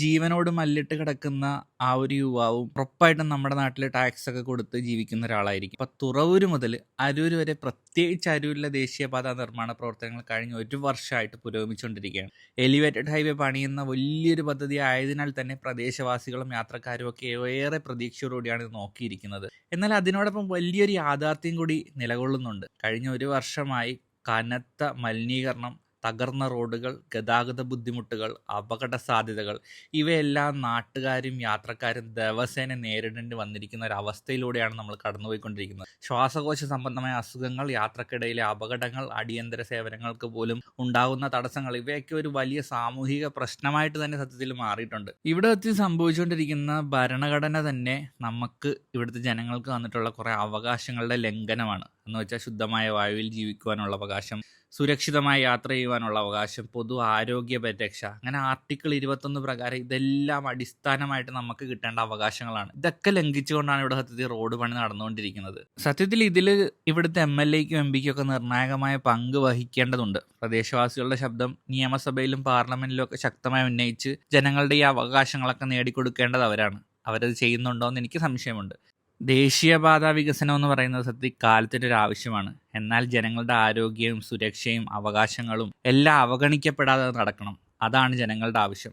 ജീവനോട് മല്ലിട്ട് കിടക്കുന്ന ആ ഒരു യുവാവും ഉറപ്പായിട്ടും നമ്മുടെ നാട്ടിൽ ടാക്സ് ഒക്കെ കൊടുത്ത് ജീവിക്കുന്ന ഒരാളായിരിക്കും. അപ്പൊ തുറവൂര് മുതൽ അരൂർ വരെ, പ്രത്യേകിച്ച് അരൂരിലെ ദേശീയപാത നിർമ്മാണ പ്രവർത്തനങ്ങൾ കഴിഞ്ഞ 1 വർഷമായിട്ട് പുരോഗമിച്ചുകൊണ്ടിരിക്കുകയാണ്. എലിവേറ്റഡ് ഹൈവേ പണിയുന്ന വലിയൊരു പദ്ധതി ആയതിനാൽ തന്നെ പ്രദേശവാസികളും യാത്രക്കാരും ഒക്കെ ഏറെ പ്രതീക്ഷയോടുകൂടിയാണ് ഇത് നോക്കിയിരിക്കുന്നത്. എന്നാൽ അതിനോടൊപ്പം വലിയൊരു യാഥാർത്ഥ്യം കൂടി നിലകൊള്ളുന്നുണ്ട്. കഴിഞ്ഞ 1 വർഷമായി കനത്ത മലിനീകരണം, തകർന്ന റോഡുകൾ, ഗതാഗത ബുദ്ധിമുട്ടുകൾ, അപകട സാധ്യതകൾ, ഇവയെല്ലാം നാട്ടുകാരും യാത്രക്കാരും ദിവസേന നേരിടേണ്ടി വന്നിരിക്കുന്ന ഒരു അവസ്ഥയിലൂടെയാണ് നമ്മൾ കടന്നുപോയിക്കൊണ്ടിരിക്കുന്നത്. ശ്വാസകോശ സംബന്ധമായ അസുഖങ്ങൾ, യാത്രക്കിടയിലെ അപകടങ്ങൾ, അടിയന്തര സേവനങ്ങൾക്ക് പോലും ഉണ്ടാകുന്ന തടസ്സങ്ങൾ, ഇവയൊക്കെ ഒരു വലിയ സാമൂഹിക പ്രശ്നമായിട്ട് തന്നെ സത്യത്തിൽ മാറിയിട്ടുണ്ട്. ഇവിടെ വെച്ച് സംഭവിച്ചുകൊണ്ടിരിക്കുന്ന ഭരണഘടന തന്നെ നമുക്ക് ഇവിടുത്തെ ജനങ്ങൾക്ക് വന്നിട്ടുള്ള കുറേ അവകാശങ്ങളുടെ ലംഘനമാണ്. എന്ന് വെച്ചാൽ ശുദ്ധമായ വായുവിൽ ജീവിക്കുവാനുള്ള അവകാശം, സുരക്ഷിതമായി യാത്ര ചെയ്യുവാനുള്ള അവകാശം, പൊതു ആരോഗ്യ പരിരക്ഷ, അങ്ങനെ ആർട്ടിക്കിൾ 21 പ്രകാരം ഇതെല്ലാം അടിസ്ഥാനമായിട്ട് നമുക്ക് കിട്ടേണ്ട അവകാശങ്ങളാണ്. ഇതൊക്കെ ലംഘിച്ചുകൊണ്ടാണ് ഇവിടെ സത്യത്തിൽ റോഡ് പണി നടന്നുകൊണ്ടിരിക്കുന്നത്. സത്യത്തിൽ ഇതിൽ ഇവിടുത്തെ MLA-ക്കും MP-ക്കും ഒക്കെ നിർണായകമായ പങ്ക് വഹിക്കേണ്ടതുണ്ട്. പ്രദേശവാസികളുടെ ശബ്ദം നിയമസഭയിലും പാർലമെന്റിലും ഒക്കെ ശക്തമായി ഉന്നയിച്ച് ജനങ്ങളുടെ ഈ അവകാശങ്ങളൊക്കെ നേടിക്കൊടുക്കേണ്ടത് അവരാണ്. അവരത് ചെയ്യുന്നുണ്ടോ എന്ന് എനിക്ക് സംശയമുണ്ട്. ദേശീയപാത വികസനം എന്ന് പറയുന്നത് സത്യത്തിൽ കാലത്തിൻ്റെ ഒരു ആവശ്യമാണ്. എന്നാൽ ജനങ്ങളുടെ ആരോഗ്യവും സുരക്ഷയും അവകാശങ്ങളും എല്ലാം അവഗണിക്കപ്പെടാതെ നടക്കണം. അതാണ് ജനങ്ങളുടെ ആവശ്യം.